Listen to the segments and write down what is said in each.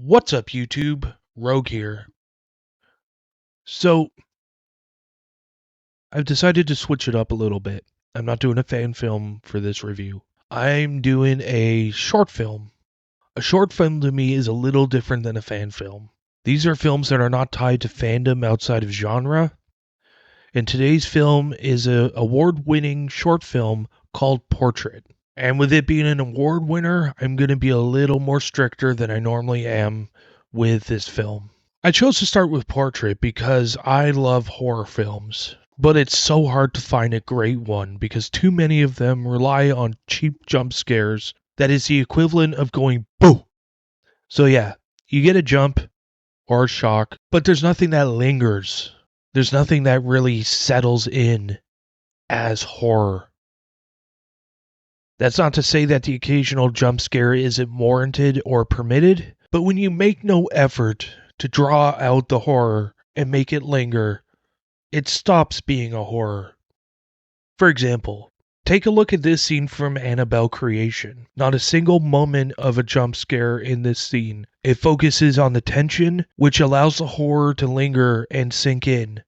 What's up, YouTube? Rogue here. So, I've decided to switch it up a little bit. I'm not doing a fan film for this review. I'm doing a short film. A short film to me is a little different than a fan film. These are films that are not tied to fandom outside of genre. And today's film is an award-winning short film called Portrait. And with it being an award winner, I'm going to be a little more stricter than I normally am with this film. I chose to start with Portrait because I love horror films, but it's so hard to find a great one because too many of them rely on cheap jump scares that is the equivalent of going boo. So yeah, you get a jump or a shock, but there's nothing that lingers. There's nothing that really settles in as horror. That's not to say that the occasional jump scare isn't warranted or permitted, but when you make no effort to draw out the horror and make it linger, it stops being a horror. For example, take a look at this scene from Annabelle Creation. Not a single moment of a jump scare in this scene. It focuses on the tension, which allows the horror to linger and sink in.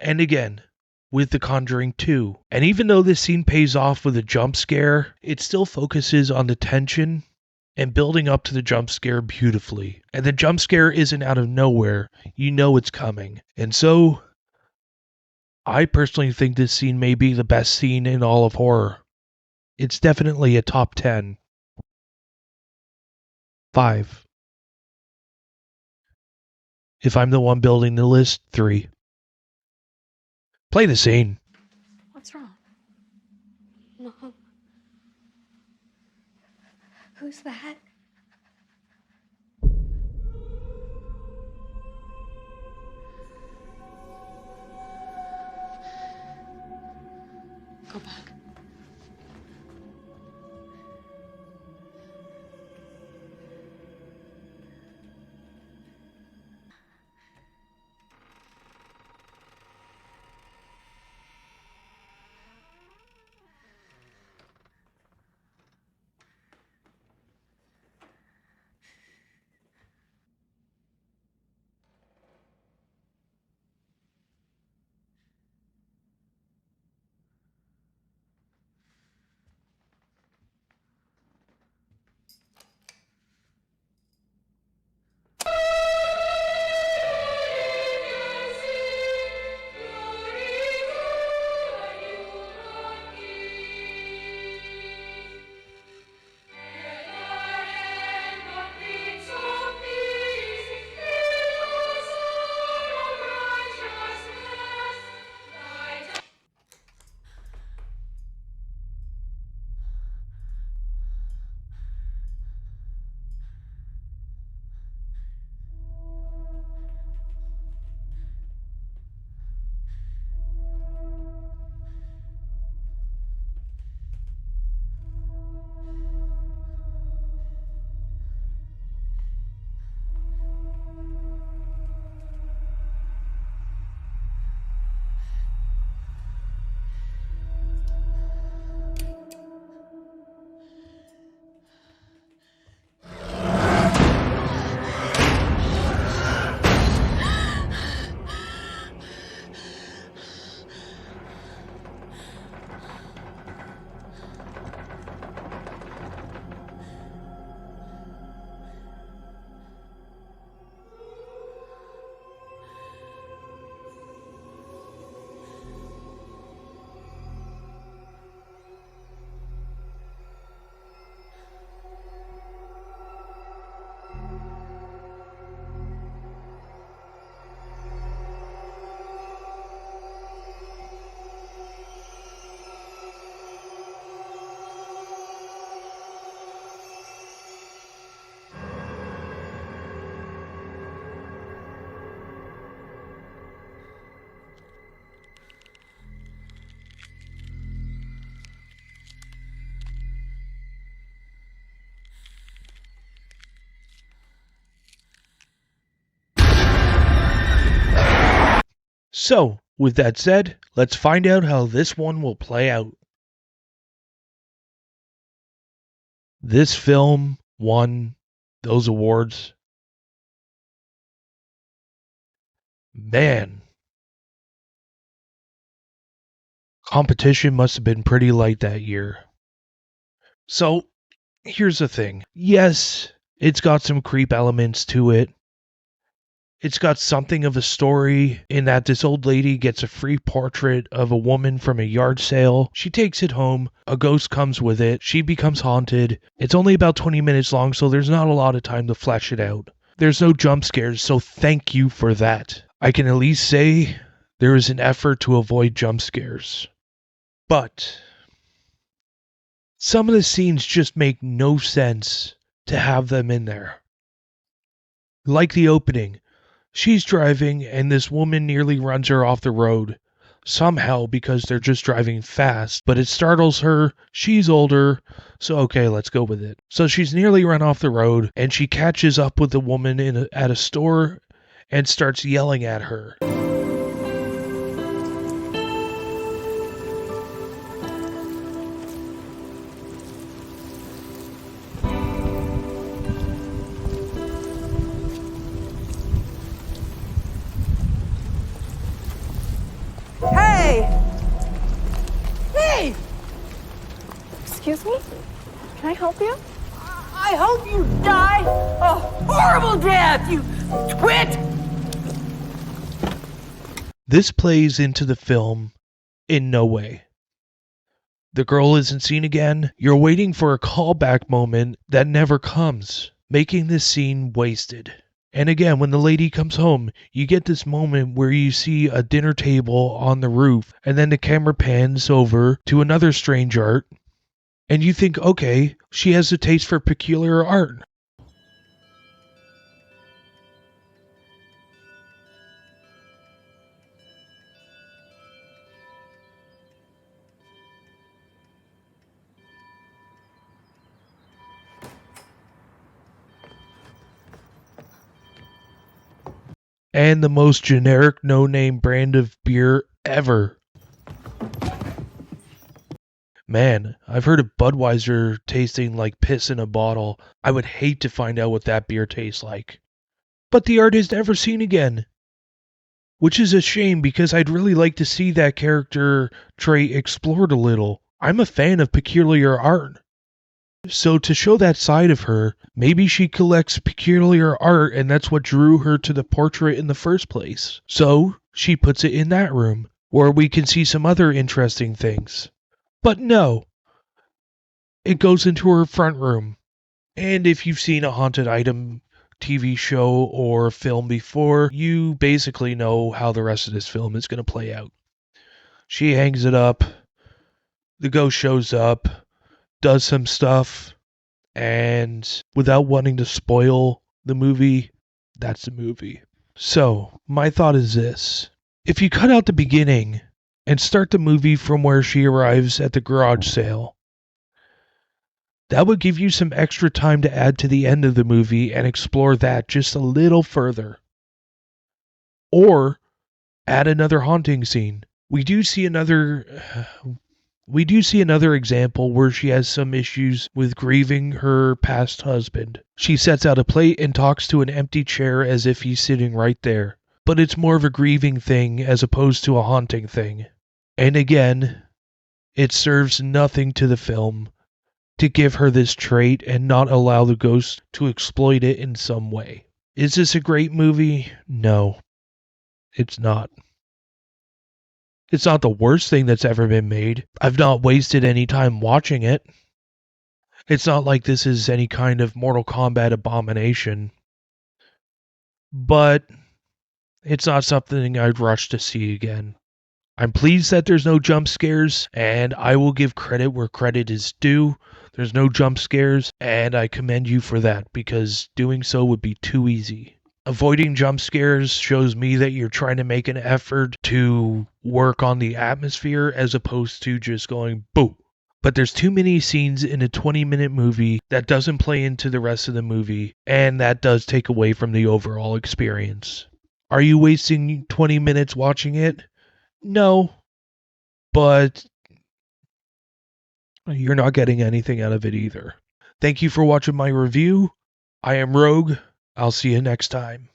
And again, with The Conjuring 2. And even though this scene pays off with a jump scare, it still focuses on the tension and building up to the jump scare beautifully. And the jump scare isn't out of nowhere, you know it's coming. And so, I personally think this scene may be the best scene in all of horror. It's definitely a top 10. 5. If I'm the one building the list, 3. Play the scene. What's wrong? Mom? Who's that? Go back. So, with that said, let's find out how this one will play out. This film won those awards. Man, competition must have been pretty light that year. So, here's the thing. Yes, it's got some creep elements to it. It's got something of a story in that this old lady gets a free portrait of a woman from a yard sale. She takes it home. A ghost comes with it. She becomes haunted. It's only about 20 minutes long, so there's not a lot of time to flesh it out. There's no jump scares, so thank you for that. I can at least say there is an effort to avoid jump scares. But some of the scenes just make no sense to have them in there. Like the opening. She's driving, and this woman nearly runs her off the road. Somehow, because they're just driving fast, but it startles her. She's older, so okay, let's go with it. So she's nearly run off the road, and she catches up with the woman at a store and starts yelling at her. Hey! Excuse me? Can I help you? I hope you die a horrible death, you twit! This plays into the film in no way. The girl isn't seen again. You're waiting for a callback moment that never comes, making this scene wasted. And again, when the lady comes home, you get this moment where you see a dinner table on the roof, and then the camera pans over to another strange art, and you think, okay, she has a taste for peculiar art. And the most generic no-name brand of beer ever. Man, I've heard of Budweiser tasting like piss in a bottle. I would hate to find out what that beer tastes like. But the art is never seen again. Which is a shame because I'd really like to see that character trait explored a little. I'm a fan of peculiar art. So to show that side of her, maybe she collects peculiar art and that's what drew her to the portrait in the first place. So she puts it in that room, where we can see some other interesting things. But no, it goes into her front room. And if you've seen a haunted item TV show or film before, you basically know how the rest of this film is going to play out. She hangs it up, the ghost shows up, does some stuff, and without wanting to spoil the movie, that's the movie. So, my thought is this. If you cut out the beginning and start the movie from where she arrives at the garage sale, that would give you some extra time to add to the end of the movie and explore that just a little further. Or add another haunting scene. We do see another example where she has some issues with grieving her past husband. She sets out a plate and talks to an empty chair as if he's sitting right there. But it's more of a grieving thing as opposed to a haunting thing. And again, it serves nothing to the film to give her this trait and not allow the ghost to exploit it in some way. Is this a great movie? No, it's not. It's not the worst thing that's ever been made. I've not wasted any time watching it. It's not like this is any kind of Mortal Kombat abomination. But it's not something I'd rush to see again. I'm pleased that there's no jump scares, and I will give credit where credit is due. There's no jump scares, and I commend you for that, because doing so would be too easy. Avoiding jump scares shows me that you're trying to make an effort to work on the atmosphere as opposed to just going boo. But there's too many scenes in a 20-minute movie that doesn't play into the rest of the movie, and that does take away from the overall experience. Are you wasting 20 minutes watching it? No, but you're not getting anything out of it either. Thank you for watching my review. I am Rogue. I'll see you next time.